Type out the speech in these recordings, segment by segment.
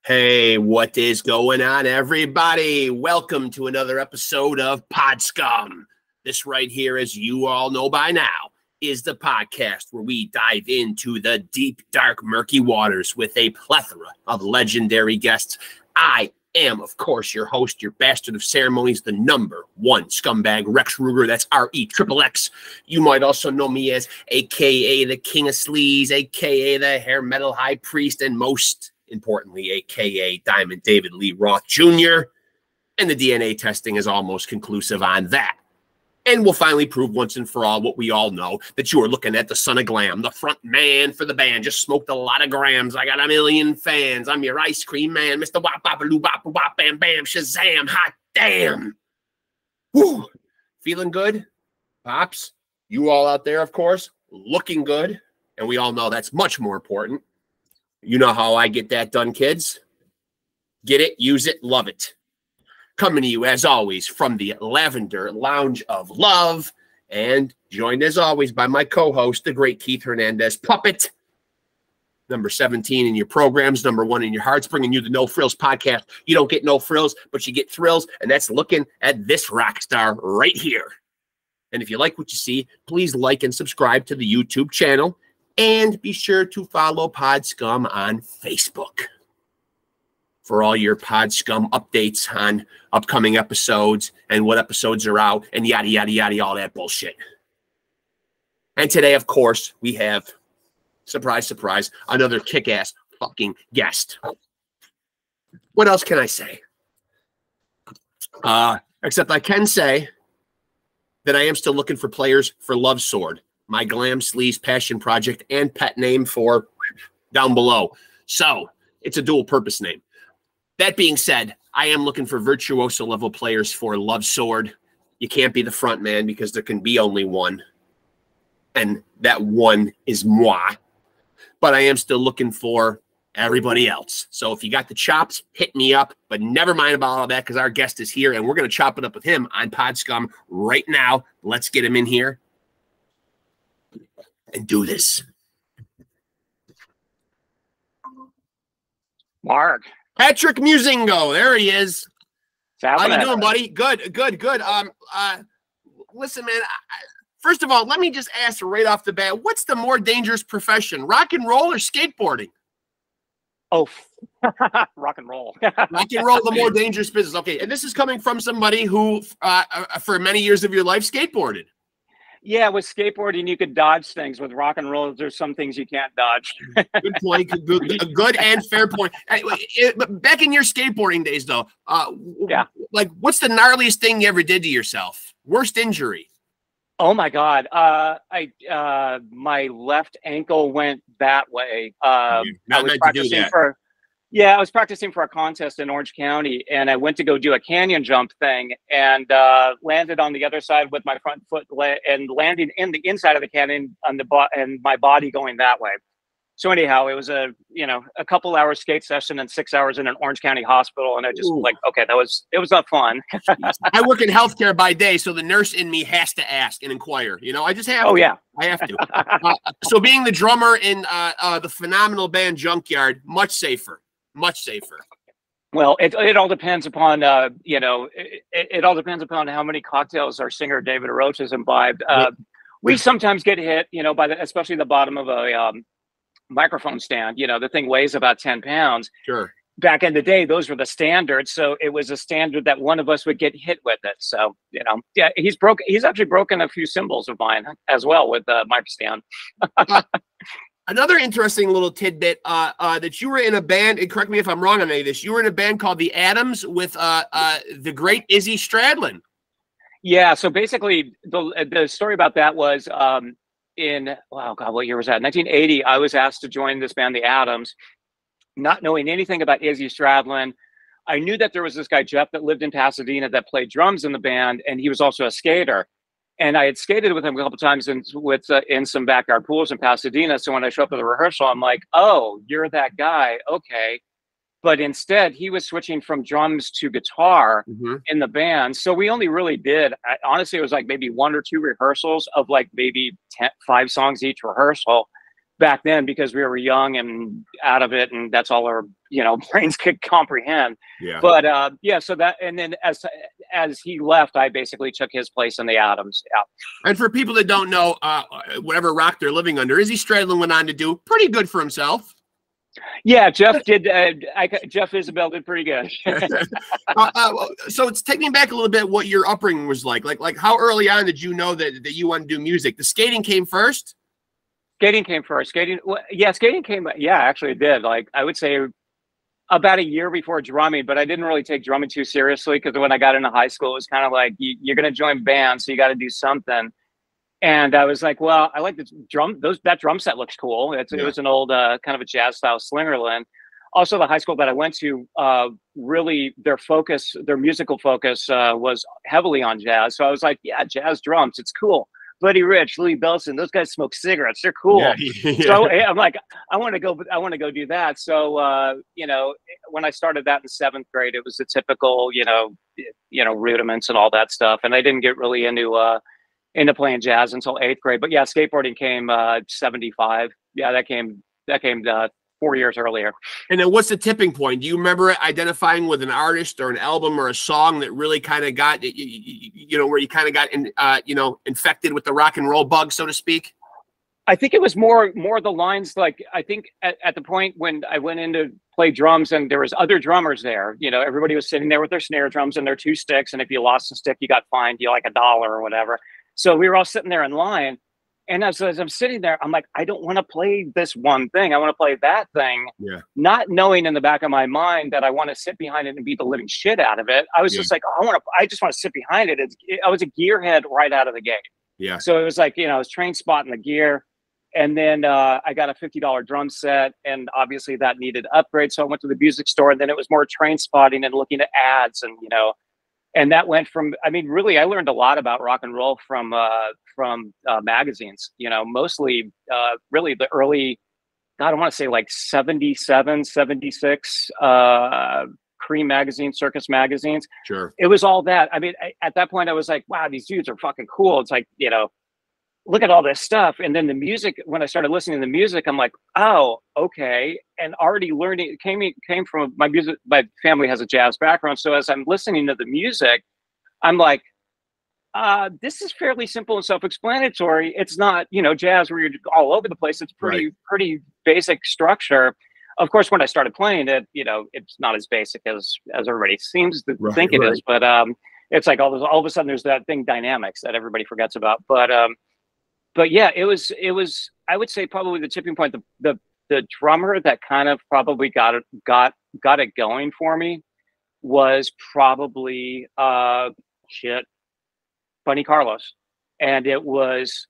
Hey, what is going on, everybody? Welcome to another episode of SCUM. This right here, as you all know by now, is the podcast where we dive into the deep, dark, murky waters with a plethora of legendary guests. I am, of course, your host, your bastard of ceremonies, the #1 scumbag, Rex Ruger. That's REXXX. You might also know me as AKA the King of Sleaze, AKA the Hair Metal High Priest, and most importantly, AKA Diamond David Lee Roth Jr. And the DNA testing is almost conclusive on that. And we'll finally prove once and for all what we all know, that you are looking at the son of glam, the front man for the band. Just smoked a lot of grams. I got a million fans. I'm your ice cream man, Mr. Wop, Bop-a-loo, Bop, Bam, Bam, Shazam, hot damn. Woo. Feeling good? Pops, you all out there, of course, looking good. And we all know that's much more important. You know how I get that done, kids. Get it, use it, love it. Coming to you, as always, from the Lavender Lounge of Love, and joined, as always, by my co-host, the great Keith Hernandez Puppet. Number 17 in your programs, #1 in your hearts, bringing you the No Frills podcast. You don't get no frills, but you get thrills, and that's looking at this rock star right here. And if you like what you see, please like and subscribe to the YouTube channel, and be sure to follow SCUM on Facebook for all your SCUM updates on upcoming episodes and what episodes are out and yada, yada, yada, all that bullshit. And today, of course, we have, surprise, surprise, another kick-ass fucking guest. What else can I say? Except I can say that I am still looking for players for Love Sword, my glam sleaze passion project and pet name for down below. So it's a dual purpose name. That being said, I am looking for virtuoso level players for Love Sword. You can't be the front man because there can be only one. And that one is moi. But I am still looking for everybody else. So if you got the chops, hit me up. But never mind about all that because our guest is here and we're going to chop it up with him on SCUM right now. Let's get him in here and do this. Mark. Patrick Muzingo, there he is. How you doing, buddy? Good, good, good. Listen, man, first of all, let me just ask right off the bat, what's the more dangerous profession, rock and roll or skateboarding? Oh, rock and roll. Rock and roll, the more dangerous business. Okay, and this is coming from somebody who, for many years of your life, skateboarded. Yeah, with skateboarding, you could dodge things. With rock and roll, there's some things you can't dodge. Good point. Good and fair point. Back in your skateboarding days, though, yeah, like what's the gnarliest thing you ever did to yourself? Worst injury? Oh my God, my left ankle went that way. I was practicing for. Yeah, I was practicing for a contest in Orange County, and I went to go do a canyon jump thing, and landed on the other side with my front foot and landing in the inside of the canyon on the and my body going that way. So anyhow, it was a couple hour skate session and 6 hours in an Orange County hospital, and I just like, okay, it was not fun. I work in healthcare by day, so the nurse in me has to ask and inquire. You know, I just have. Oh to. Yeah, I have to. So being the drummer in the phenomenal band Junkyard, much safer. Much safer. Well, it all depends upon it all depends upon how many cocktails our singer David Roach has imbibed. We sometimes get hit, by especially the bottom of a microphone stand. The thing weighs about 10 pounds. Sure. Back in the day, those were the standards, so it was a standard that one of us would get hit with it. So yeah, he's actually broken a few cymbals of mine as well with the mic stand. Another interesting little tidbit that you were in a band, and correct me if I'm wrong on any of this, you were in a band called The Adams with the great Izzy Stradlin. Yeah, so basically the story about that was in, wow, God, what year was that? 1980, I was asked to join this band, The Adams, not knowing anything about Izzy Stradlin. I knew that there was this guy, Jeff, that lived in Pasadena that played drums in the band, and he was also a skater. And I had skated with him a couple times in some backyard pools in Pasadena. So when I show up at the rehearsal, I'm like, oh, you're that guy. Okay. But instead, he was switching from drums to guitar in the band. So we only really did, honestly, it was like maybe 1 or 2 rehearsals of like maybe 5 songs each rehearsal. back then because we were young and out of it, and that's all our brains could comprehend. Yeah. But yeah, so that, and then as he left, I basically took his place in the Atoms. Yeah. And for people that don't know, whatever rock they're living under, Izzy Stradlin went on to do pretty good for himself. Yeah, Jeff did. Jeff Isabel did pretty good. So it's take me back a little bit. What your upbringing was like how early on did you know that you wanted to do music? The skating came first. Skating came first. Skating, yeah, skating came. Yeah, actually, it did. Like I would say, about a year before drumming, but I didn't really take drumming too seriously because when I got into high school, it was kind of like you're going to join band, so you got to do something. And I was like, well, I like the drum. That drum set looks cool. It was an old kind of a jazz style Slingerland. Also, the high school that I went to, really their musical focus was heavily on jazz. So I was like, yeah, jazz drums, it's cool. Buddy Rich, Louis Bellson, those guys smoke cigarettes. They're cool. Yeah. So I'm like, I want to go do that. So when I started that in 7th grade, it was the typical, rudiments and all that stuff. And I didn't get really into playing jazz until 8th grade. But yeah, skateboarding came 75. Yeah, that came 4 years earlier. And then what's the tipping point? Do you remember identifying with an artist or an album or a song that really kind of got, where you kind of got, infected with the rock and roll bug, so to speak? I think it was more the lines. Like, I think at the point when I went in to play drums and there was other drummers there, everybody was sitting there with their snare drums and their 2 sticks. And if you lost a stick, you got fined, like $1 or whatever. So we were all sitting there in line. And as I'm sitting there, I'm like, I don't want to play this one thing. I want to play that thing. Yeah. Not knowing in the back of my mind that I want to sit behind it and beat the living shit out of it. I was just like, I just want to sit behind it. I was a gearhead right out of the gate. Yeah. So it was like, I was train spotting the gear. And then I got a $50 drum set. And obviously that needed upgrade. So I went to the music store, and then it was more train spotting and looking at ads and, and that went from, really, I learned a lot about rock and roll from magazines, mostly really the early, God, I want to say like 77, 76 Cream magazine, Circus magazines. Sure. It was all that. At that point I was like, wow, these dudes are fucking cool. It's like, look at all this stuff. And then the music, when I started listening to the music, I'm like, oh, okay. And already learning, it came from my music. My family has a jazz background. So as I'm listening to the music, I'm like, this is fairly simple and self-explanatory. It's not, jazz where you're all over the place. It's pretty basic structure. Of course, when I started playing it, it's not as basic as everybody seems to think it is. But it's like all of a sudden there's that thing, dynamics, that everybody forgets about. But yeah, it was, I would say probably the tipping point, the drummer that kind of probably got it going for me was probably, Bunny Carlos. And it was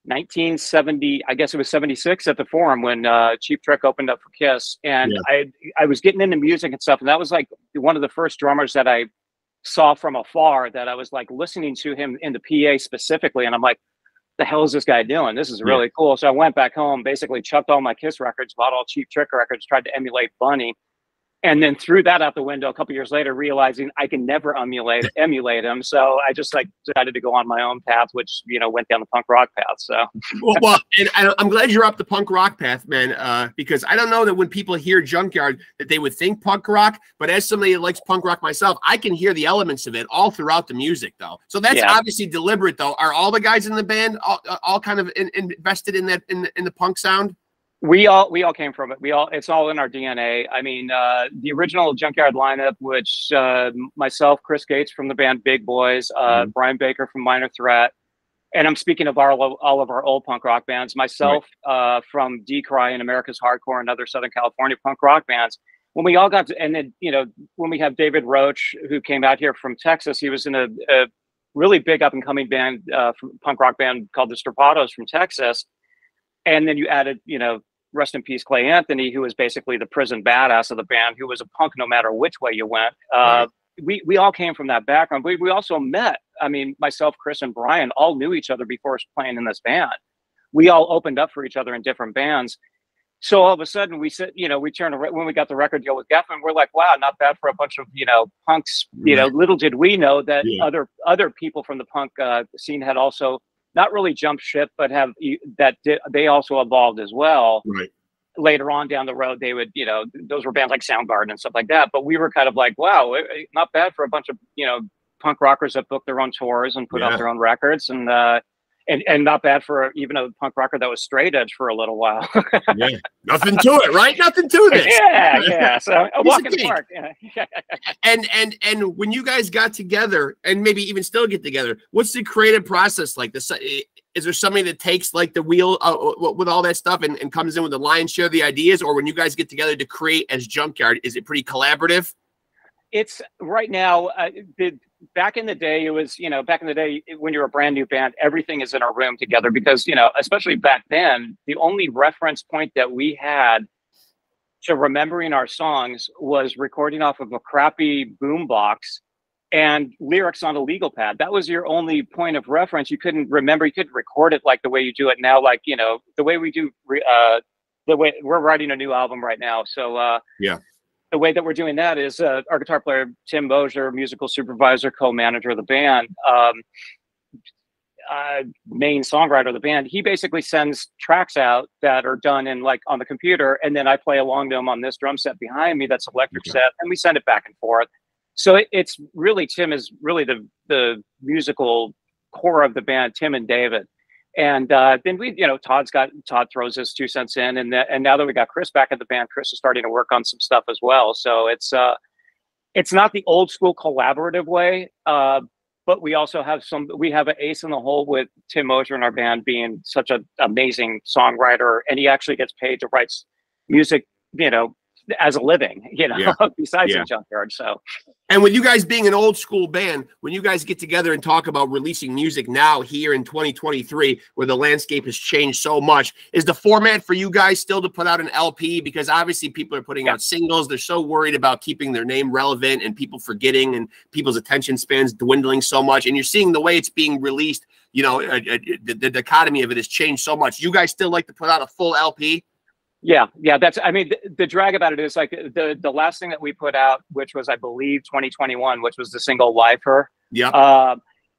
1970, I guess it was 76 at the Forum when Cheap Trick opened up for Kiss. And I was getting into music and stuff. And that was like one of the first drummers that I saw from afar, that I was like listening to him in the PA specifically. And I'm like, the hell is this guy doing? This is really cool. So I went back home, basically chucked all my Kiss records, bought all Cheap Trick records, tried to emulate Bunny, and then threw that out the window a couple years later, realizing I can never emulate him. So I just decided to go on my own path, which, went down the punk rock path. So, well, and I'm glad you're up the punk rock path, man, because I don't know that when people hear Junkyard that they would think punk rock, but as somebody that likes punk rock myself, I can hear the elements of it all throughout the music, though. So that's obviously deliberate, though. Are all the guys in the band all kind of invested in that in the punk sound? We all came from it. It's all in our DNA. The original Junkyard lineup, which myself, Chris Gates from the band Big Boys, Brian Baker from Minor Threat, and I'm speaking of all of our old punk rock bands. Myself from Decry and America's Hardcore and other Southern California punk rock bands. When we all got to, and then when we have David Roach, who came out here from Texas, he was in a really big up and coming band, punk rock band called the Strapatos from Texas, and then you added rest in peace, Clay Anthony, who was basically the prison badass of the band, who was a punk no matter which way you went. We all came from that background. We also met. Myself, Chris, and Brian all knew each other before playing in this band. We all opened up for each other in different bands. So all of a sudden we said, we turned around when we got the record deal with Geffen, we're like, wow, not bad for a bunch of, punks. Little did we know that other people from the punk scene had also not really jump ship, but they also evolved as well. Right. Later on down the road, they would, you know, those were bands like Soundgarden and stuff like that. But we were kind of like, wow, not bad for a bunch of, you know, punk rockers that booked their own tours and put out their own records, and not bad for even a punk rocker that was straight edge for a little while. Yeah, nothing to it, right? Nothing to this. Yeah. So a walk in the park. Yeah. And when you guys got together, and maybe even still get together, what's the creative process like? Is there somebody that takes like the wheel with all that stuff and comes in with the lion's share of the ideas? Or when you guys get together to create as Junkyard, is it pretty collaborative? It's right now, back in the day, it was, you know, back in the day when you're a brand new band, everything is in a room together because, you know, especially back then, the only reference point that we had to remembering our songs was recording off of a crappy boombox and lyrics on a legal pad. That was your only point of reference. You couldn't remember, you couldn't record it like the way you do it now. Like, you know, the way we do, the way we're writing a new album right now. So the way that we're doing that is our guitar player, Tim Mosier, musical supervisor, co-manager of the band, main songwriter of the band. He basically sends tracks out that are done in like on the computer. And then I play along to him on this drum set behind me. That's electric set. And we send it back and forth. So it's really, Tim is really the musical core of the band, Tim and David. And then we, you know, Todd throws his 2 cents in, and now that we got Chris back at the band, Chris is starting to work on some stuff as well. So it's not the old school collaborative way, but we also have we have an ace in the hole with Tim Mosier in our band being such an amazing songwriter, and he actually gets paid to write music, you know, as a living, you know, besides in Junkyard. So, and with you guys being an old school band, when you guys get together and talk about releasing music now here in 2023, where the landscape has changed so much, is the format for you guys still to put out an LP? Because obviously people are putting out singles. They're so worried about keeping their name relevant and people forgetting and people's attention spans dwindling so much. And you're seeing the way it's being released, you know, the dichotomy of it has changed so much. You guys still like to put out a full LP? Yeah. That's, I mean, the drag about it is like the last thing that we put out, which was, I believe, 2021, which was the single Live Her. Yeah.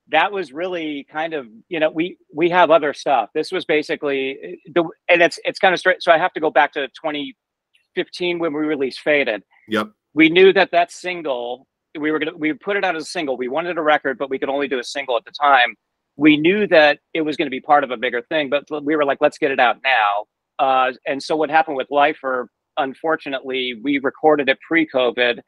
That was really kind of, you know, we have other stuff. This was basically and it's kind of straight. So I have to go back to 2015 when we released Faded. Yep. We knew that single, we put it out as a single. We wanted a record, but we could only do a single at the time. We knew that it was going to be part of a bigger thing, but we were like, let's get it out now. And so what happened with Lifer, unfortunately, we recorded it pre-COVID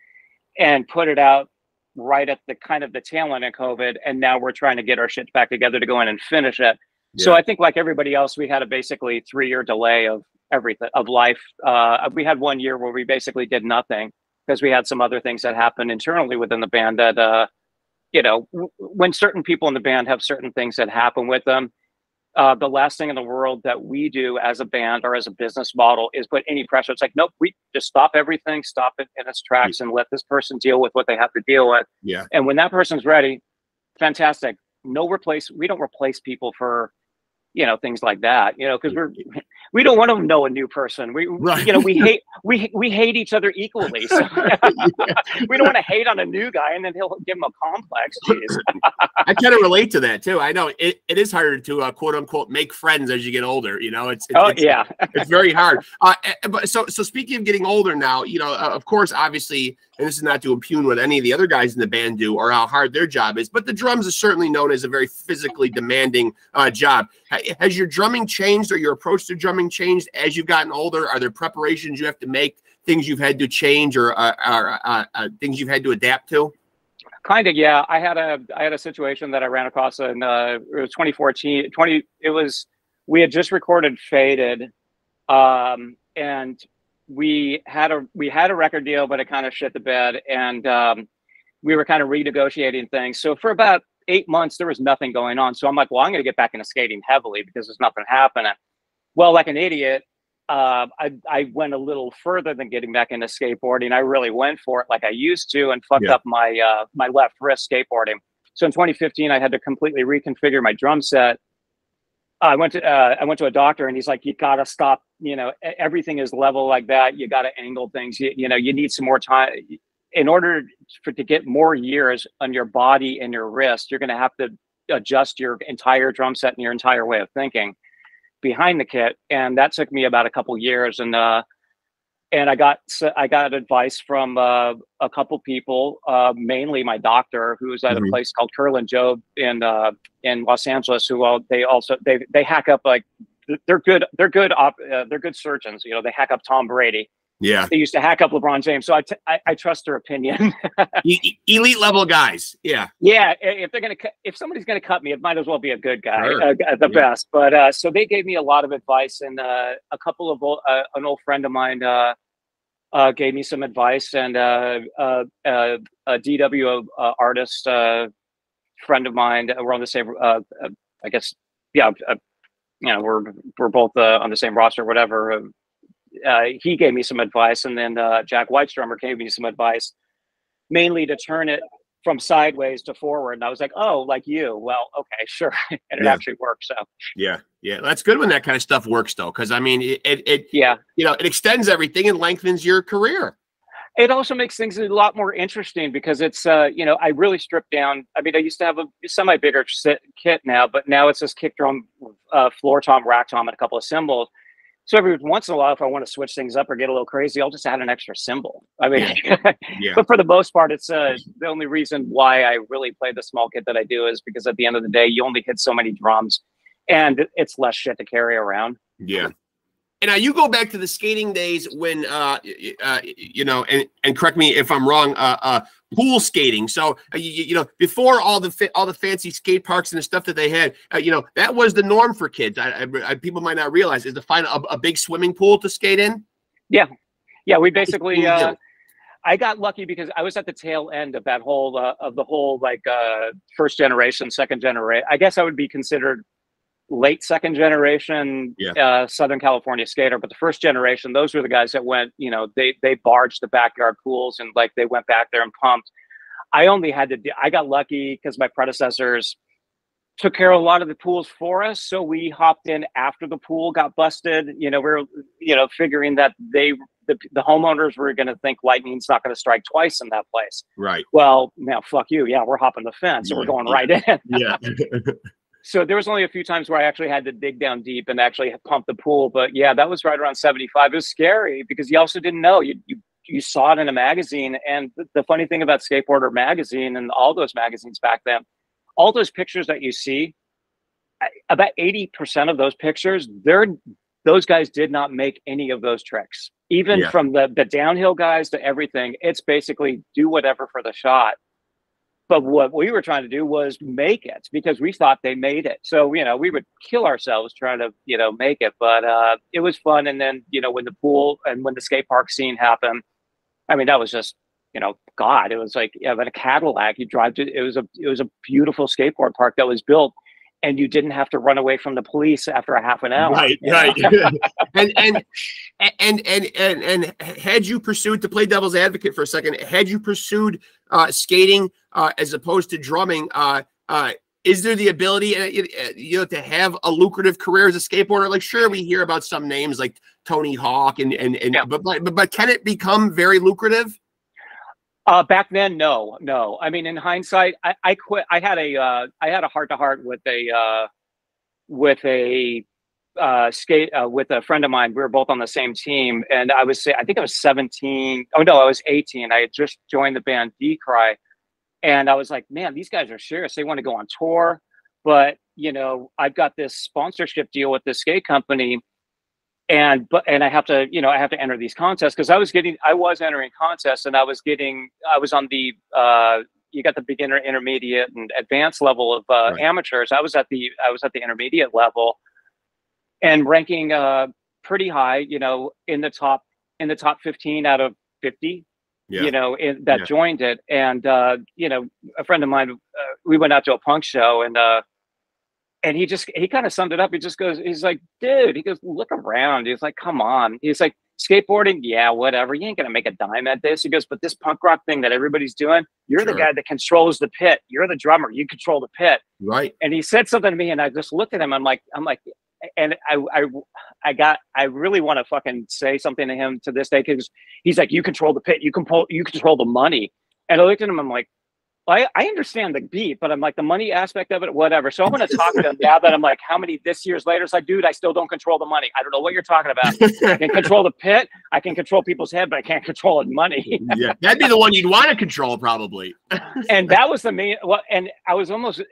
and put it out right at the kind of the tail end of COVID. And now we're trying to get our shit back together to go in and finish it. Yeah. So I think like everybody else, we had a basically 3-year delay of everything, of life. We had 1 year where we basically did nothing because we had some other things that happened internally within the band that, you know, when certain people in the band have certain things that happen with them, the last thing in the world that we do as a band or as a business model is put any pressure. It's like, nope, we just stop everything, stop it in its tracks and let this person deal with what they have to deal with. Yeah. And when that person's ready, fantastic. We don't replace people for, you know, things like that, you know, because we don't want to know a new person. You know, we hate each other equally. So we don't want to hate on a new guy and then he'll give him a complex. I kind of relate to that too. I know it is harder to quote unquote make friends as you get older. You know, it's very hard. But so speaking of getting older now, you know, of course, obviously, and this is not to impugn what any of the other guys in the band do or how hard their job is, but the drums is certainly known as a very physically demanding job. Has your drumming changed or your approach to drumming changed as you've gotten older? Are there preparations you have to make, things you've had to change or things you've had to adapt to? Kind of, yeah. I had a situation that I ran across in it was 2014. We had just recorded Faded, and we had a record deal, but it kind of shit the bed, and we were kind of renegotiating things. So for about 8 months, there was nothing going on. So I'm like, well, I'm going to get back into skating heavily because there's nothing happening. Well, like an idiot, I went a little further than getting back into skateboarding. I really went for it like I used to and fucked up my my left wrist skateboarding. So in 2015, I had to completely reconfigure my drum set. I went to a doctor and he's like, you got to stop, you know, everything is level like that. You got to angle things. You know, you need some more time. In order to get more years on your body and your wrist, you're going to have to adjust your entire drum set and your entire way of thinking behind the kit. And that took me about a couple years. And I got advice from a couple people, mainly my doctor, who was at a place called Curl and Job in Los Angeles, who they hack up, like, they're good surgeons. You know, they hack up Tom Brady. Yeah. They used to hack up LeBron James. So I trust their opinion. Elite level guys. Yeah. Yeah. If somebody's going to cut me, it might as well be a good guy, the best. But so they gave me a lot of advice, and an old friend of mine gave me some advice, and a DW artist friend of mine, we're on the same, I guess, yeah, you know, we're both on the same roster, or whatever. He gave me some advice, and then Jack Whitestrummer gave me some advice, mainly to turn it from sideways to forward. And I was like, oh, like you. Well, okay, sure. And it actually works. So yeah, that's good when that kind of stuff works, though, because I mean, it you know, it extends everything and lengthens your career. It also makes things a lot more interesting because it's you know, I really stripped down. I mean, I used to have a semi bigger kit now, but now it's just kick drum, floor tom, rack tom, and a couple of cymbals. So every once in a while, if I want to switch things up or get a little crazy, I'll just add an extra cymbal. I mean, but for the most part, it's the only reason why I really play the small kit that I do is because at the end of the day, you only hit so many drums, and it's less shit to carry around. Yeah. And now you go back to the skating days when, you know, and correct me if I'm wrong, pool skating. So, you know, before all the fancy skate parks and the stuff that they had, you know, that was the norm for kids. People might not realize is to find a big swimming pool to skate in. Yeah. Yeah. We basically, I got lucky because I was at the tail end of that whole, like, first generation, second generation. I guess I would be considered late second generation Southern California skater, but the first generation, those were the guys that went, you know, they barged the backyard pools and like they went back there and pumped. I got lucky because my predecessors took care of a lot of the pools for us, so we hopped in after the pool got busted. You know, we were, you know, figuring that the homeowners were going to think lightning's not going to strike twice in that place. Right. Well, now fuck you. Yeah, we're hopping the fence and we're going right in. Yeah. So there was only a few times where I actually had to dig down deep and actually pump the pool. But yeah, that was right around 75. It was scary because you also didn't know. You saw it in a magazine. And the funny thing about Skateboarder magazine and all those magazines back then, all those pictures that you see, about 80% of those pictures, those guys did not make any of those tricks. Even from the downhill guys to everything, it's basically do whatever for the shot. But what we were trying to do was make it because we thought they made it. So, you know, we would kill ourselves trying to, you know, make it. But it was fun. And then, you know, when the pool and when the skate park scene happened, I mean, that was just, you know, God, it was like in a Cadillac, you drive to, it was a beautiful skateboard park that was built. And you didn't have to run away from the police after a half an hour. Right, right. and had you pursued, to play devil's advocate for a second, had you pursued skating as opposed to drumming, is there the ability, you know, to have a lucrative career as a skateboarder? Like, sure, we hear about some names like Tony Hawk, but can it become very lucrative? Back then, no. I mean, in hindsight, I quit. I had a heart-to-heart with a friend of mine. We were both on the same team, and I think I was 17. Oh no, I was 18. I had just joined the band D-Cry, and I was like, man, these guys are serious. They want to go on tour, but you know, I've got this sponsorship deal with this skate company. And I have to, you know, I have to enter these contests because I was entering contests and I was on the, you got the beginner, intermediate and advanced level of amateurs. I was at the intermediate level and ranking pretty high, you know, in the top 15 out of 50, you know, that joined it. And, you know, a friend of mine, we went out to a punk show and he kind of summed it up. He just goes, he's like, dude, he goes, look around. He's like, come on. He's like, skateboarding, yeah, whatever. You ain't going to make a dime at this. He goes, but this punk rock thing that everybody's doing, you're the guy that controls the pit. You're the drummer. You control the pit. Right. And he said something to me and I just looked at him. I'm like, and I really want to fucking say something to him to this day because he's like, you control the pit. You control the money. And I looked at him. I'm like, I understand the beat, but I'm like the money aspect of it, whatever. So I'm going to talk to them now that I'm like, how many this year's later? It's like, dude, I still don't control the money. I don't know what you're talking about. I can control the pit. I can control people's head, but I can't control the money. Yeah, that'd be the one you'd want to control, probably. And that was the main. Well, and I was almost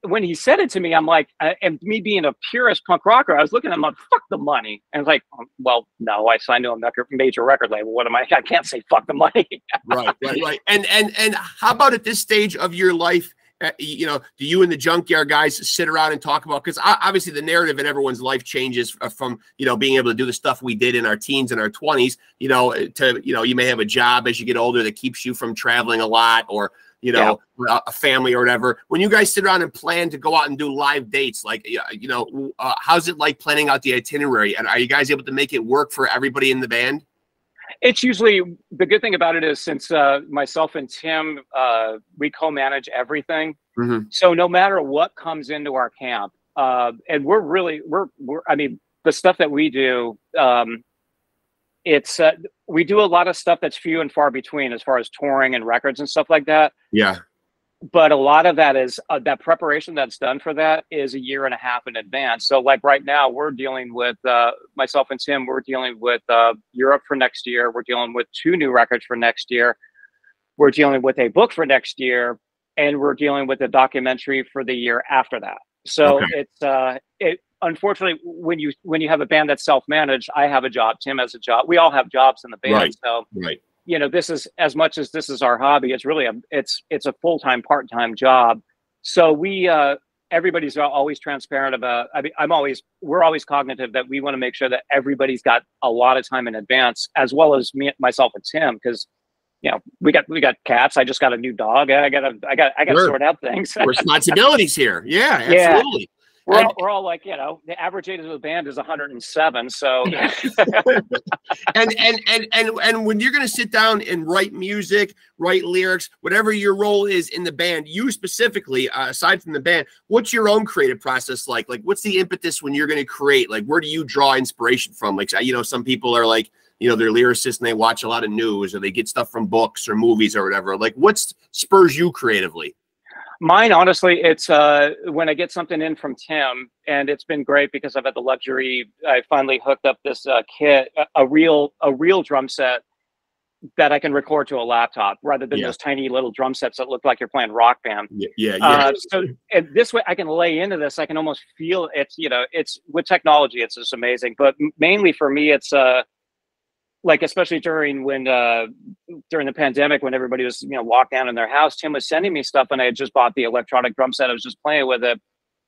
when he said it to me, I'm like, and me being a purist punk rocker, I was looking at him like, fuck the money. And I was like, well, no, I signed to a major record label. What am I? I can't say fuck the money. Right. And how about at this stage of your life, you know, do you and the Junkyard guys sit around and talk about, because obviously the narrative in everyone's life changes from, you know, being able to do the stuff we did in our teens and our 20s, you know, to, you know, you may have a job as you get older that keeps you from traveling a lot, or, you know, a family or whatever. When you guys sit around and plan to go out and do live dates, like, you know, how's it like planning out the itinerary? And are you guys able to make it work for everybody in the band? It's usually, the good thing about it is, since myself and Tim, we co-manage everything. Mm-hmm. So no matter what comes into our camp, and we're I mean, the stuff that we do, it's we do a lot of stuff that's few and far between as far as touring and records and stuff like that. Yeah. But a lot of that is that preparation that's done for that is 1.5 years in advance. So like right now we're dealing with myself and Tim, we're dealing with Europe for next year. We're dealing with 2 new records for next year. We're dealing with a book for next year, and we're dealing with a documentary for the year after that. So it's unfortunately, when you have a band that's self-managed, I have a job, Tim has a job. We all have jobs in the band. Right. So right. You know, this is, as much as this is our hobby, it's really it's a full-time, part-time job. So we everybody's always transparent about, I mean, we're always cognitive that we want to make sure that everybody's got a lot of time in advance, as well as myself and Tim, because, you know, we got cats. I just got a new dog. I got to sort out things. Responsibilities here. Yeah, absolutely. Yeah. We're all like, you know, the average age of the band is 107. So, and when you're going to sit down and write music, write lyrics, whatever your role is in the band, you specifically, aside from the band, what's your own creative process like? Like, what's the impetus when you're going to create? Like, where do you draw inspiration from? Like, you know, some people are like, you know, they're lyricists and they watch a lot of news, or they get stuff from books or movies or whatever. Like, what spurs you creatively? Mine, honestly, it's when I get something in from Tim, and it's been great because I've had the luxury. I finally hooked up this kit, a real drum set that I can record to a laptop, rather than those tiny little drum sets that look like you're playing Rock Band. So and this way I can lay into this. I can almost feel it's, you know, it's with technology, it's just amazing. But mainly for me, it's like, especially during the pandemic, when everybody was, you know, locked down in their house, Tim was sending me stuff, and I had just bought the electronic drum set. I was just playing with it.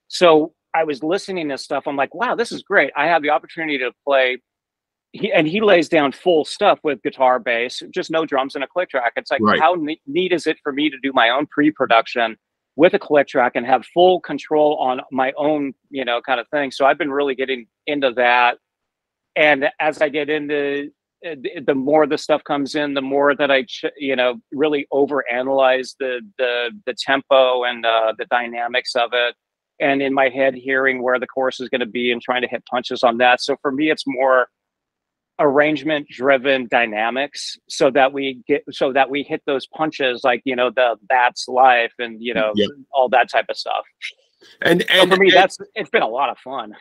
So I was listening to stuff. I'm like, wow, this is great. I have the opportunity to play. He lays down full stuff with guitar, bass, just no drums and a click track. It's like, how neat is it for me to do my own pre-production with a click track and have full control on my own, you know, kind of thing. So I've been really getting into that. And as I get into, the more the stuff comes in, the more that I, you know, really overanalyze the tempo and the dynamics of it, and in my head hearing where the chorus is going to be and trying to hit punches on that. So for me, it's more arrangement driven dynamics, so that we hit those punches, like, you know, that's life, and, you know, all that type of stuff. And so for me, it's been a lot of fun.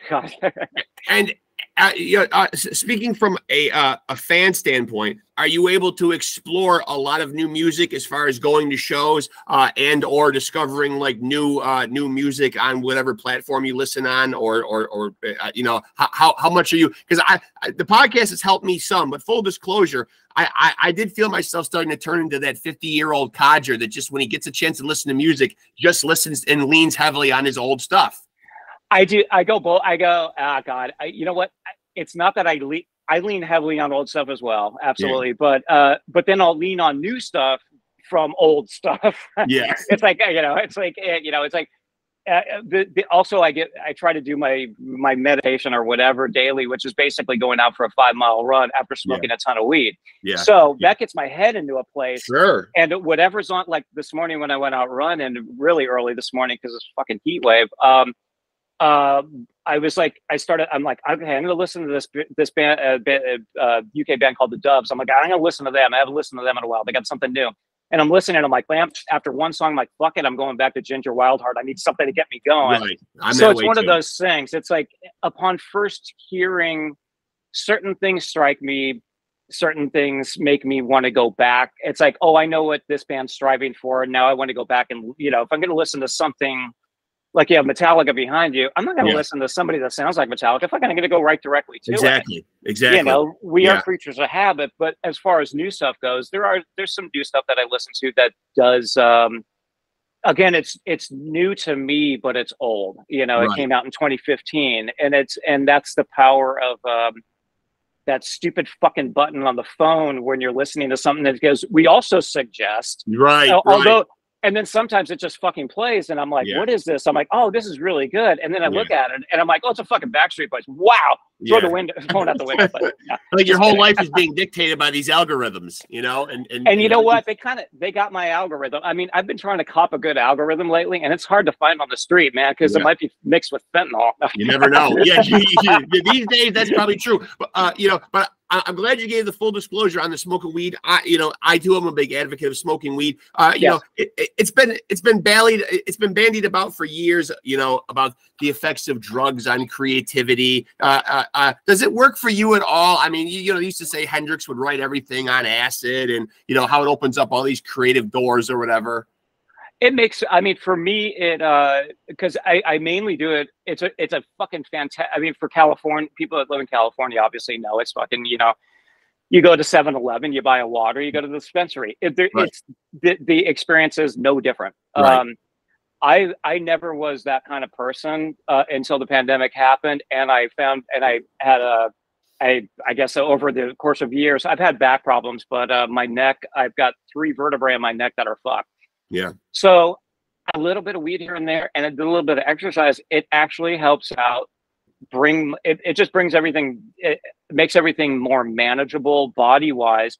And speaking from a fan standpoint, are you able to explore a lot of new music as far as going to shows and or discovering like new music on whatever platform you listen on, or you know, how much are you? Because the podcast has helped me some, but full disclosure, I did feel myself starting to turn into that 50-year-old codger that just, when he gets a chance to listen to music, just listens and leans heavily on his old stuff. I do. I go, ah, God, you know what? It's not that I lean heavily on old stuff as well. Absolutely. Yeah. But then I'll lean on new stuff from old stuff. Yeah. It's like, you know, it's like, also I try to do my meditation or whatever daily, which is basically going out for a 5-mile run after smoking a ton of weed. Yeah. So that gets my head into a place. Sure. And whatever's on, like this morning when I went out running really early this morning, because it's fucking heat wave. I was like, I'm like, okay, I'm going to listen to this band, UK band called the Doves. I'm like, I'm going to listen to them. I haven't listened to them in a while. They got something new. and I'm listening. I'm like, man, after one song, I'm like, fuck it, I'm going back to Ginger Wildheart. I need something to get me going. Right. I'm so that it's way one too. of those things. It's like upon first hearing, certain things strike me, certain things make me want to go back. It's like, oh, I know what this band's striving for. Now I want to go back and, you know, if I'm going to listen to something like you have Metallica behind you, I'm not going to listen to somebody that sounds like Metallica if I'm going to go right directly to it. Exactly. You know, we are creatures of habit. But as far as new stuff goes, there's some new stuff that I listen to that does. Again, it's new to me, but it's old. You know, it came out in 2015, and that's the power of that stupid fucking button on the phone when you're listening to something that goes, we also suggest. Although. And then sometimes it just fucking plays, and I'm like, what is this? I'm like, oh, this is really good. And then I look at it, and I'm like, oh, it's a fucking Backstreet Boys. Wow. Throw the window, phone out the window. But, like your whole life is being dictated by these algorithms, you know? And you know what? They got my algorithm. I mean, I've been trying to cop a good algorithm lately, and it's hard to find on the street, man, because it might be mixed with fentanyl. You never know. These days, that's probably true. But, you know, but I'm glad you gave the full disclosure on the smoking weed. I too am a big advocate of smoking weed. You know, it's been bandied about for years, you know, about the effects of drugs on creativity. Does it work for you at all? I mean, you know, they used to say Hendrix would write everything on acid, and you know how it opens up all these creative doors or whatever. It makes, I mean, for me, because I mainly do it. It's a fucking fantastic. I mean, for California, people that live in California obviously know it's fucking, you know, you go to 7-Eleven, you buy a water, you go to the dispensary. It's the experience is no different. I never was that kind of person until the pandemic happened, and I had I guess over the course of years, I've had back problems, but my neck, I've got 3 vertebrae in my neck that are fucked. Yeah. So a little bit of weed here and there, and a little bit of exercise, it actually helps out. It just brings everything. It makes everything more manageable body wise.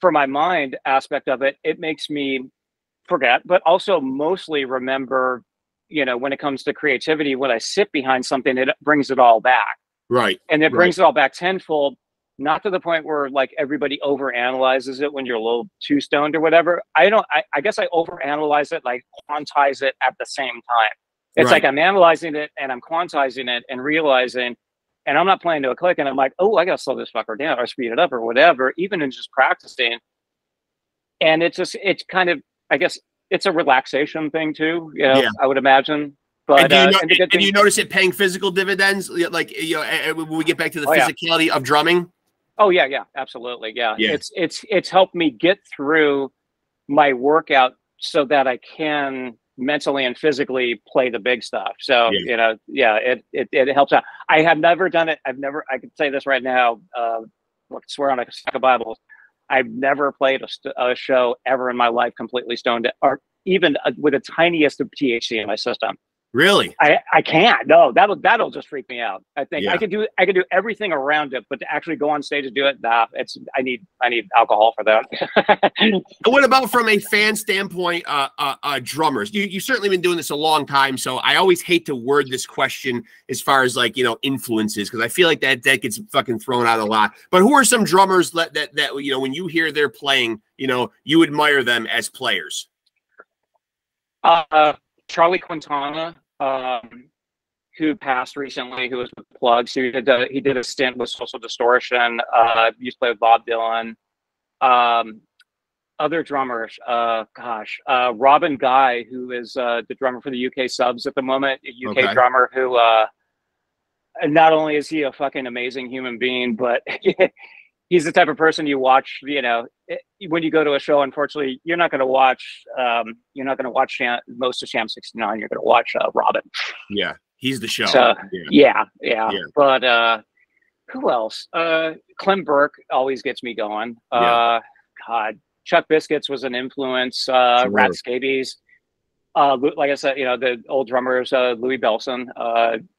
For my mind aspect of it, it makes me forget, but also mostly remember. You know, when it comes to creativity, when I sit behind something, it brings it all back. Right. And it brings it all back tenfold. Not to the point where like everybody overanalyzes it when you're a little too stoned or whatever. I guess I overanalyze it, like quantize it at the same time. It's like I'm analyzing it and I'm quantizing it and realizing, and I'm not playing to a click, and I'm like, oh, I gotta slow this fucker down or speed it up or whatever, even in just practicing. And it's kind of, I guess it's a relaxation thing too, you know, I would imagine. But and do you notice it paying physical dividends? Like, you know, when we get back to the physicality of drumming. Oh yeah, absolutely. Yeah. It's helped me get through my workout so that I can mentally and physically play the big stuff. So, you know, it helps out. I have never done it. I can say this right now, I swear on a stack of Bibles, I've never played a show ever in my life completely stoned, or even with the tiniest of THC in my system. Really? I can't. No, that'll just freak me out. I think I could do everything around it, but to actually go on stage and do it, nah, I need alcohol for that. What about from a fan standpoint, drummers? You've certainly been doing this a long time, so I always hate to word this question as far as like, you know, influences, because I feel like that gets fucking thrown out a lot. But who are some drummers that you know, when you hear they're playing, you know, you admire them as players? Charlie Quintana, who passed recently, who was with Plugs. He did a stint with Social Distortion. Used to play with Bob Dylan. Other drummers, Robin Guy, who is the drummer for the UK Subs at the moment, a UK drummer who not only is he a fucking amazing human being, but he's the type of person you watch, you know, when you go to a show. Unfortunately, you're not going to watch most of Sham 69. You're going to watch Robin. Yeah, he's the show. So, yeah. But who else? Clem Burke always gets me going. God, Chuck Biscuits was an influence. Rat Scabies. Like I said, you know, the old drummers, Louis Belson.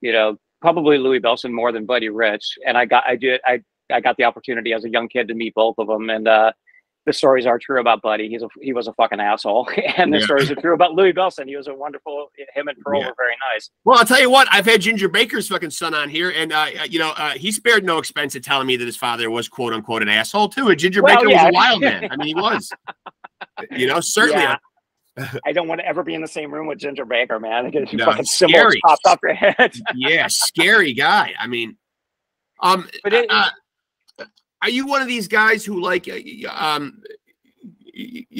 You know, probably Louis Belson more than Buddy Rich. And I got the opportunity as a young kid to meet both of them, and the stories are true about Buddy. He was a fucking asshole, and the stories are true about Louis Belson. He was a wonderful. Him and Pearl were very nice. Well, I'll tell you what. I've had Ginger Baker's fucking son on here, and you know, he spared no expense at telling me that his father was quote unquote an asshole too. And Ginger Baker was a wild man. I mean, he was. You know, certainly. Yeah. I don't want to ever be in the same room with Ginger Baker, man. Because you No, fucking symbol scary. pops off your head. Yeah, scary guy. I mean, But are you one of these guys who like, you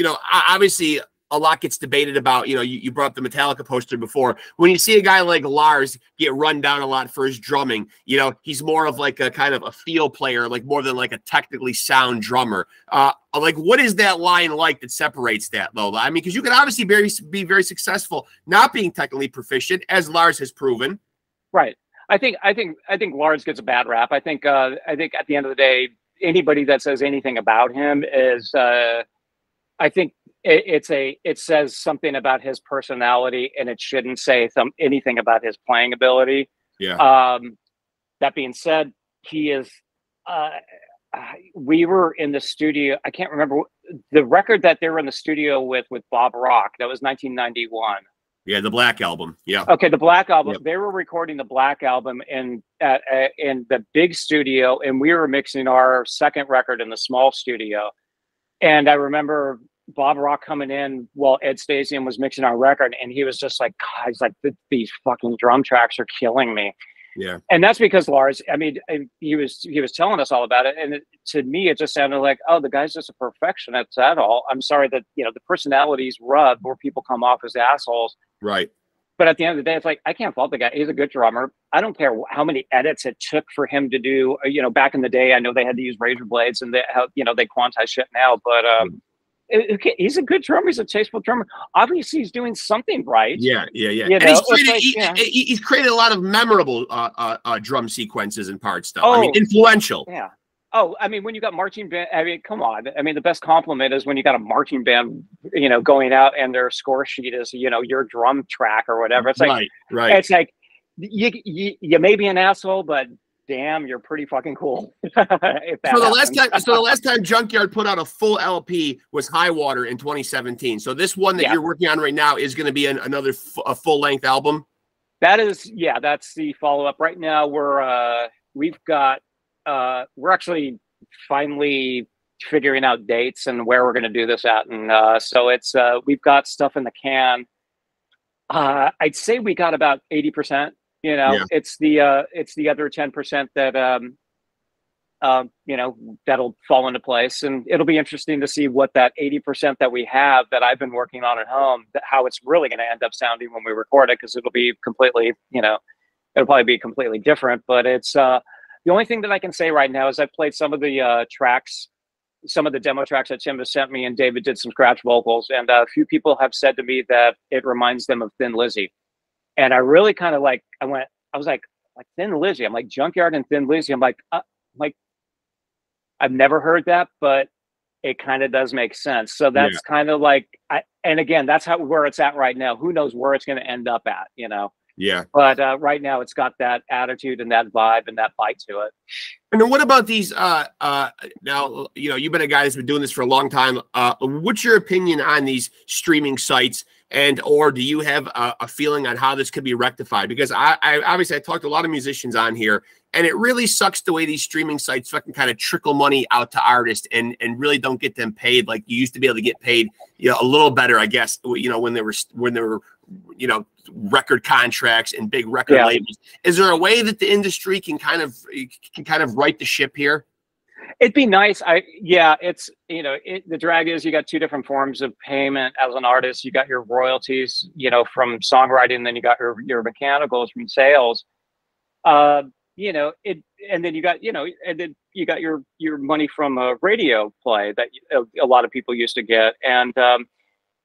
know, obviously a lot gets debated about, you know, you brought up the Metallica poster before. When you see a guy like Lars get run down a lot for his drumming, you know, he's more of like a kind of a feel player, like more than like a technically sound drummer. Like, what is that line like that separates that, though? I mean, because you can obviously be very successful not being technically proficient, as Lars has proven. Right. I think Lars gets a bad rap. I think at the end of the day, anybody that says anything about him is, I think it says something about his personality, and it shouldn't say anything about his playing ability. Yeah. That being said, he is. We were in the studio. I can't remember the record that they were in the studio with Bob Rock. That was 1991. Yeah, the Black Album. Yeah. Okay, the Black Album. Yep. They were recording the Black Album in the big studio, and we were mixing our second record in the small studio. And I remember Bob Rock coming in while Ed Stasium was mixing our record, and he was just like, God, he's like, these fucking drum tracks are killing me. Yeah. And that's because Lars, I mean, he was telling us all about it. And to me, it just sounded like, oh, the guy's just a perfectionist at all. I'm sorry that, you know, the personalities rub where people come off as assholes. Right. But at the end of the day, it's like, I can't fault the guy. He's a good drummer. I don't care how many edits it took for him to do, you know, back in the day, I know they had to use razor blades and they quantize shit now, but he's a good drummer. He's a tasteful drummer. Obviously, he's doing something right. Yeah. You And know, he's created a lot of memorable drum sequences and parts, though. Oh, I mean, influential. Yeah. Oh, I mean, when you got marching band, I mean, come on. I mean, the best compliment is when you got a marching band, you know, going out and their score sheet is, you know, your drum track or whatever. It's like, right. It's like, you may be an asshole, but damn, you're pretty fucking cool. So the last time Junkyard put out a full LP was High Water in 2017. So this one that you're working on right now is going to be another full length album. That is, yeah, that's the follow up. Right now we're actually finally figuring out dates and where we're going to do this at, and so it's we've got stuff in the can. I'd say we got about 80%. You know, it's the other 10% that you know, that'll fall into place, and it'll be interesting to see what that 80% that we have that I've been working on at home, how it's really going to end up sounding when we record it, because it'll be completely, you know, it'll probably be completely different. But it's the only thing that I can say right now is I played some of the tracks, some of the demo tracks that Tim has sent me, and David did some scratch vocals, and a few people have said to me that it reminds them of Thin Lizzy. And I really kind of like, I was like Thin Lizzy. I'm like Junkyard and Thin Lizzy. I'm like, I've never heard that, but it kind of does make sense. So that's kind of like, and again, that's where it's at right now. Who knows where it's going to end up at, you know? Yeah. But right now it's got that attitude and that vibe and that bite to it. And then what about these, now, you know, you've been a guy that's been doing this for a long time. What's your opinion on these streaming sites? And or do you have a feeling on how this could be rectified? Because I obviously I talked to a lot of musicians on here, and it really sucks the way these streaming sites fucking kind of trickle money out to artists and really don't get them paid like you used to be able to get paid, you know, a little better, I guess, you know, when there were you know, record contracts and big record labels. Is there a way that the industry can kind of right the ship here? It'd be nice. It's, you know, the drag is you got two different forms of payment as an artist. You got your royalties, you know, from songwriting, and then you got your mechanicals from sales. You know, and then you got, you know, and then you got your money from a radio play that a lot of people used to get. And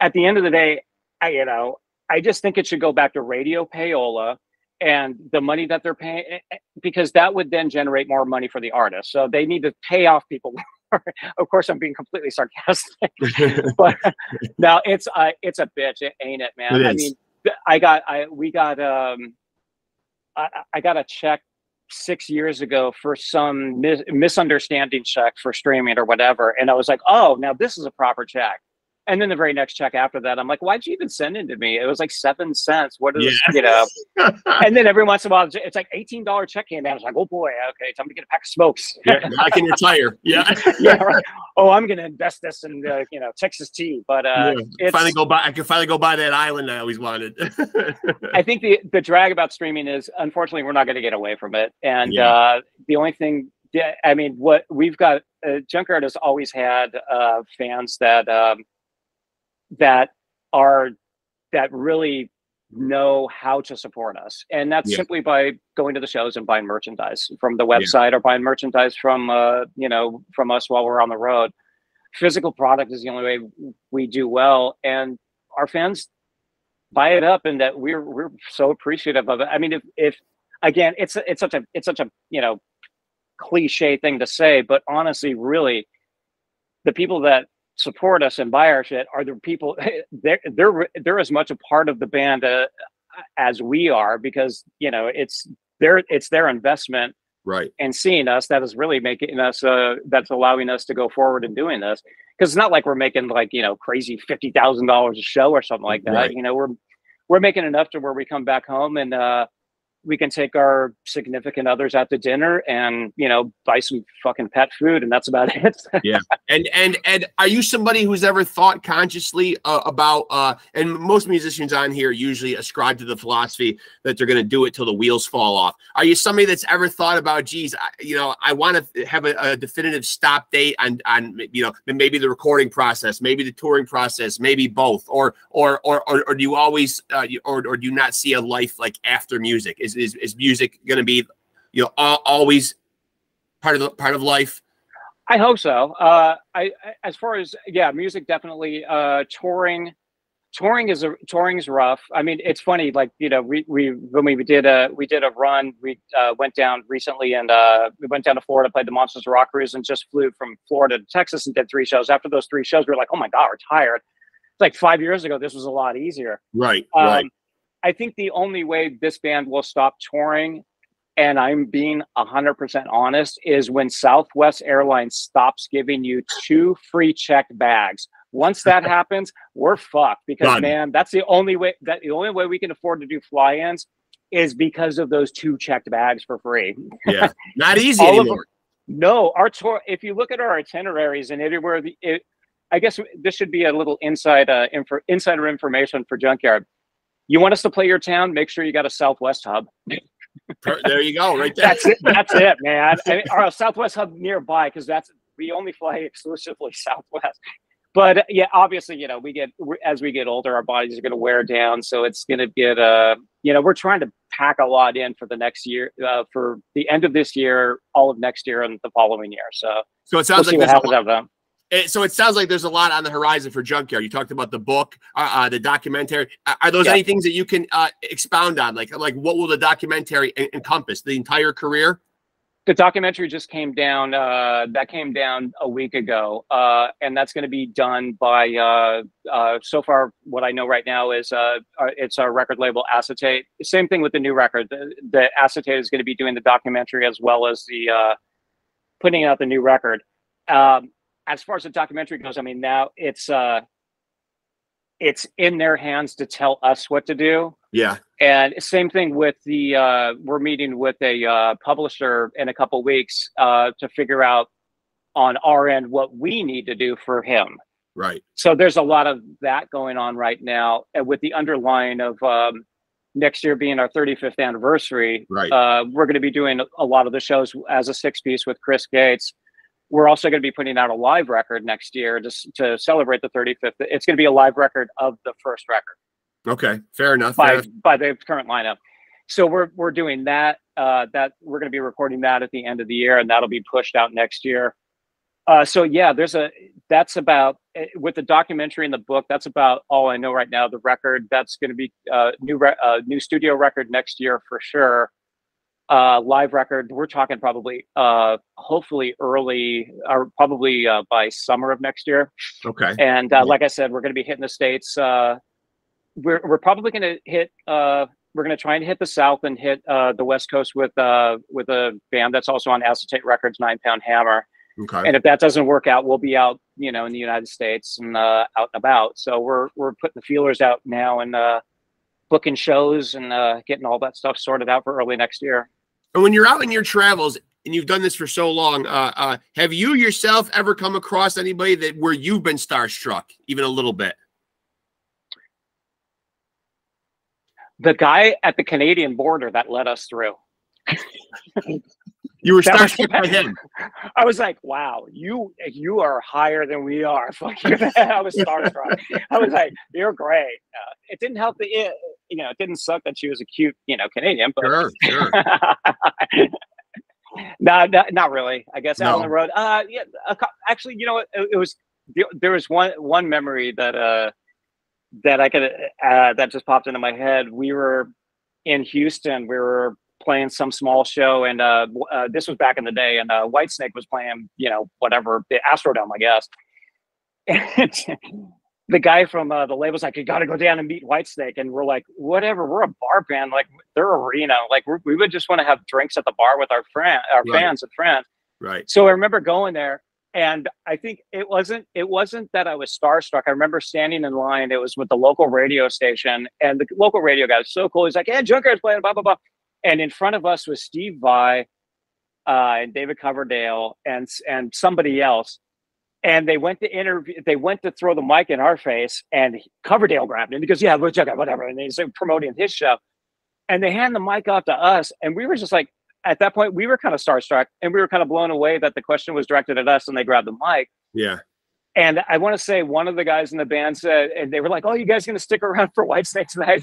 at the end of the day, I just think it should go back to radio payola and the money that they're paying, because that would then generate more money for the artist. So they need to pay off people. Of course, I'm being completely sarcastic, but no, it's a bitch, ain't it, man? I mean, I got a check 6 years ago for some misunderstanding check for streaming or whatever, and I was like, oh, now this is a proper check. And then the very next check after that, I'm like, why'd you even send it to me? It was like 7 cents. What is, And then every once in a while, it's like $18 check came down. I was like, oh boy, okay, time to get a pack of smokes. Yeah, I can retire. Yeah. Yeah. Right. Oh, I'm going to invest this in, Texas tea. But I can finally go buy that island I always wanted. I think the drag about streaming is, unfortunately, we're not going to get away from it. And the only thing, I mean, what we've got, Junkyard has always had fans that really know how to support us, and that's simply by going to the shows and buying merchandise from the website or buying merchandise from from us while we're on the road. Physical product is the only way we do well, and our fans buy it up, and that we're so appreciative of it. I mean, if again, it's such a cliche thing to say, but honestly, really, the people that support us and buy our shit are the people. They're as much a part of the band as we are, because it's their investment, right, and seeing us that is really making us that's allowing us to go forward and doing this, because it's not like we're making like crazy $50,000 a show or something like that. Right. We're making enough to where we come back home and we can take our significant others out to dinner and buy some fucking pet food, and that's about it. Yeah. And are you somebody who's ever thought consciously about and most musicians on here usually ascribe to the philosophy that they're going to do it till the wheels fall off? Are you somebody that's ever thought about, geez, I want to have a definitive stop date on maybe the recording process, maybe the touring process, maybe both, or do you always or do you not see a life like after music? Is music going to be, always part of life? I hope so. As far as music, definitely. Touring is rough. I mean, it's funny. Like when we did a run, we went down recently, and we went down to Florida, played the Monsters of Rock cruise, and just flew from Florida to Texas and did 3 shows. After those 3 shows, we were like, oh my god, we're tired. It's like 5 years ago, this was a lot easier. Right. Right. I think the only way this band will stop touring, and I'm being 100% honest, is when Southwest Airlines stops giving you 2 free checked bags. Once that happens, we're fucked, because man, that's the only way we can afford to do fly-ins is because of those 2 checked bags for free. Yeah, not easy anymore. No, our tour. If you look at our itineraries and everywhere, I guess this should be a little insider information for Junkyard. You want us to play your town? Make sure you got a Southwest hub. There you go, right there. That's it, man. Or a Southwest hub nearby, because we only fly exclusively Southwest. But yeah, obviously, as we get older, our bodies are going to wear down. So it's going to get we're trying to pack a lot in for the next year, for the end of this year, all of next year, and the following year. So it sounds like what happens after that. So it sounds like there's a lot on the horizon for Junkyard. You talked about the book, the documentary. Are those any things that you can expound on? Like what will the documentary encompass? The entire career? The documentary just came down. That came down a week ago, and that's going to be done by. So far, what I know right now is it's our record label Acetate. Same thing with the new record. The Acetate is going to be doing the documentary as well as the putting out the new record. As far as the documentary goes, I mean, now it's in their hands to tell us what to do. Yeah. And same thing with we're meeting with a publisher in a couple weeks to figure out on our end what we need to do for him. Right. So there's a lot of that going on right now, and with the underlying of next year being our 35th anniversary. Right. We're going to be doing a lot of the shows as a 6-piece with Chris Gates. We're also going to be putting out a live record next year to celebrate the 35th. It's going to be a live record of the first record. Okay, fair enough. By the current lineup. So we're doing that. That we're going to be recording that at the end of the year, and that'll be pushed out next year. So yeah, that's about with the documentary and the book. That's about all I know right now. The record, that's going to be new studio record next year for sure. Live record, we're talking probably hopefully early, or probably by summer of next year. Okay. And like I said, we're going to be hitting the States. We're probably going to hit we're going to try and hit the South and hit the West Coast with a band that's also on Acetate Records, 9 Pound Hammer. Okay. And if that doesn't work out, we'll be out, you know, in the United States and out and about. So we're putting the feelers out now and booking shows and getting all that stuff sorted out for early next year. And when you're out in your travels, and you've done this for so long, have you yourself ever come across anybody where you've been starstruck, even a little bit? The guy at the Canadian border that let us through. You were starstruck by him. I was like, wow, you are higher than we are. Fuck you. I was starstruck. I was like, you're great. It didn't help it didn't suck that she was a cute, Canadian, but Sure. No, not really. I guess out on the road. Actually, you know what? There was one memory that I could that just popped into my head. We were in Houston. We were playing some small show, and this was back in the day. And Whitesnake was playing, whatever, the Astrodome, I guess. And the guy from the label's like, "You got to go down and meet Whitesnake," and we're like, "Whatever, we're a bar band. Like, they're arena. Like, we would just want to have drinks at the bar with our fans and friends." Right. So I remember going there, and I think it wasn't that I was starstruck. I remember standing in line. It was with the local radio station, and the local radio guy was so cool. He's like, "Yeah, Junkyard's playing, blah blah blah," and in front of us was Steve Vai, and David Coverdale, and somebody else. And they went to throw the mic in our face, and Coverdale grabbed him because, we'll check out whatever. And he's promoting his show. And they hand the mic off to us. And we were just like, at that point, we were kind of starstruck, and we were kind of blown away that the question was directed at us, and they grabbed the mic. Yeah. And I want to say one of the guys in the band said, and they were like, "Oh, you guys going to stick around for Whitesnake tonight?"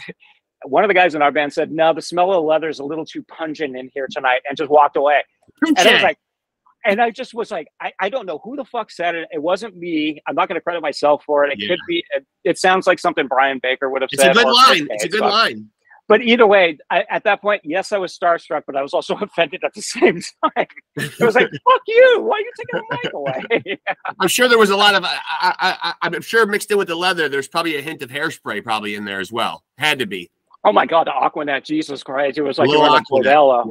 One of the guys in our band said, "No, the smell of leather is a little too pungent in here tonight," and just walked away. And I was like, and I just was like, I don't know who the fuck said it. It wasn't me. I'm not going to credit myself for it. It could be. It sounds like something Brian Baker would have said. It's a good line. It's a good line. But either way, at that point, yes, I was starstruck, but I was also offended at the same time. It was like, fuck you. Why are you taking the mic away? I'm sure there was a lot of, I'm sure mixed in with the leather, there's probably a hint of hairspray probably in there as well. Had to be. Oh my God, the Aquanet, Jesus Christ. It was like you're in a Modelo.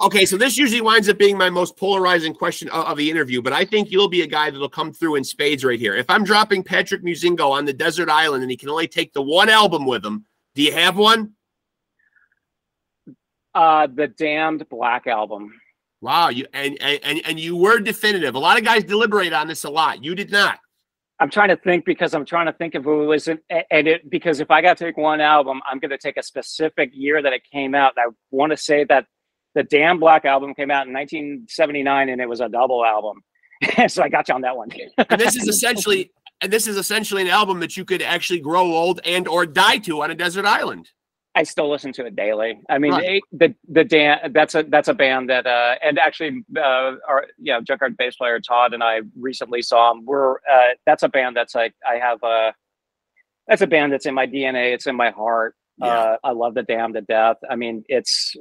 Okay, so this usually winds up being my most polarizing question of the interview, but I think you'll be a guy that'll come through in spades right here. If I'm dropping Patrick Muzingo on the desert island and he can only take the one album with him, do you have one? The Damned Black Album. Wow, you you were definitive. A lot of guys deliberate on this a lot. You did not. I'm trying to think because I'm trying to think if it was because if I got to take one album, I'm going to take a specific year that it came out. And I want to say that the Damn Black Album came out in 1979, and it was a double album. So I got you on that one. And this is essentially an album that you could actually grow old and or die to on a desert island. I still listen to it daily. I mean, right. That's a band that and actually our Junkyard bass player Todd and I recently saw him. That's a band that's like that's a band that's in my DNA. It's in my heart. Yeah. I love the Damned to death. I mean, it's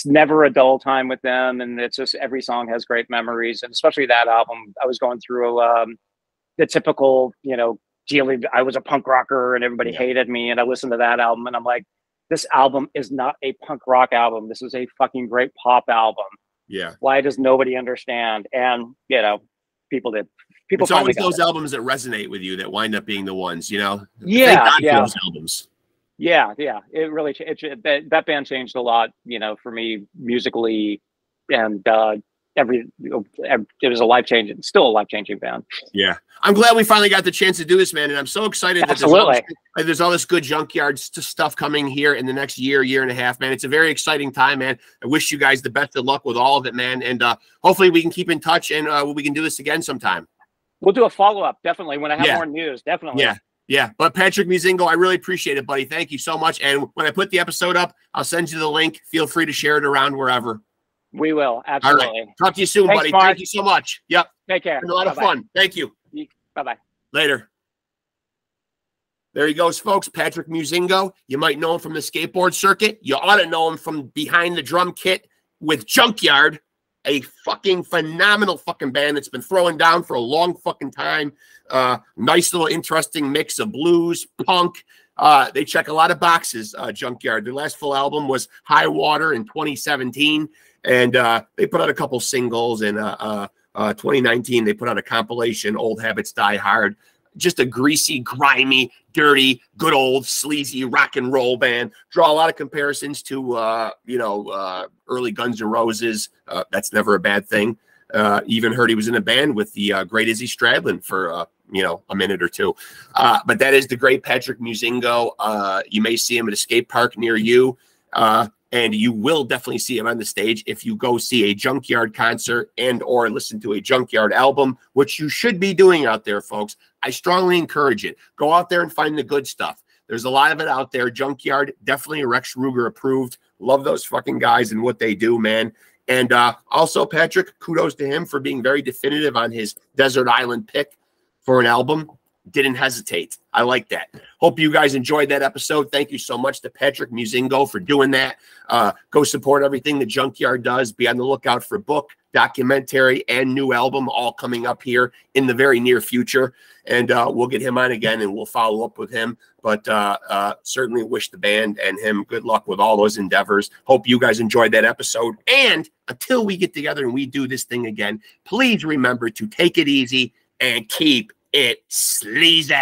never a dull time with them, and it's just every song has great memories, and especially that album. I was going through the typical, I was a punk rocker and everybody hated me, and I listened to that album and I'm like, this album is not a punk rock album. This is a fucking great pop album. Yeah. Why does nobody understand? And people did. It's always those albums that resonate with you that wind up being the ones, Yeah. Those albums. Yeah. It really that band changed a lot, for me musically, and it was a life-changing, still a life-changing band. Yeah. I'm glad we finally got the chance to do this, man. And I'm so excited that there's all this good Junkyard stuff coming here in the next year and a half, man. It's a very exciting time, man. I wish you guys the best of luck with all of it, man. And hopefully we can keep in touch and we can do this again sometime. We'll do a follow-up, definitely, when I have more news, definitely. Yeah. But Patrick Muzingo, I really appreciate it, buddy. Thank you so much. And when I put the episode up, I'll send you the link. Feel free to share it around wherever. We will. Absolutely. All right. Talk to you soon, buddy. Mark. Thank you so much. Yep. Take care. It's been a lot of fun. Thank you. Bye-bye. Later. There he goes, folks. Patrick Muzingo. You might know him from the skateboard circuit. You ought to know him from behind the drum kit with Junkyard, a fucking phenomenal fucking band that's been throwing down for a long fucking time. Nice little interesting mix of blues, punk. They check a lot of boxes, Junkyard. Their last full album was High Water in 2017. And they put out a couple singles. And 2019, they put out a compilation, Old Habits Die Hard. Just a greasy, grimy, dirty, good old sleazy rock and roll band. Draw a lot of comparisons to, early Guns N' Roses. That's never a bad thing. Even heard he was in a band with the great Izzy Stradlin for, a minute or two. But that is the great Patrick MUZINGO. You may see him at a skate park near you. And you will definitely see him on the stage if you go see a Junkyard concert and or listen to a Junkyard album, which you should be doing out there, folks. I strongly encourage it. Go out there and find the good stuff. There's a lot of it out there. Junkyard, definitely Rex Ruger approved. Love those fucking guys and what they do, man. And also, Patrick, kudos to him for being very definitive on his Desert Island pick for an album. Didn't hesitate. I like that. Hope you guys enjoyed that episode. Thank you so much to Patrick MUZINGO for doing that. Go support everything the Junkyard does. Be on the lookout for book, documentary, and new album all coming up here in the very near future. And we'll get him on again and we'll follow up with him. But certainly wish the band and him good luck with all those endeavors. Hope you guys enjoyed that episode. And until we get together and we do this thing again, please remember to take it easy and keep it sleazy.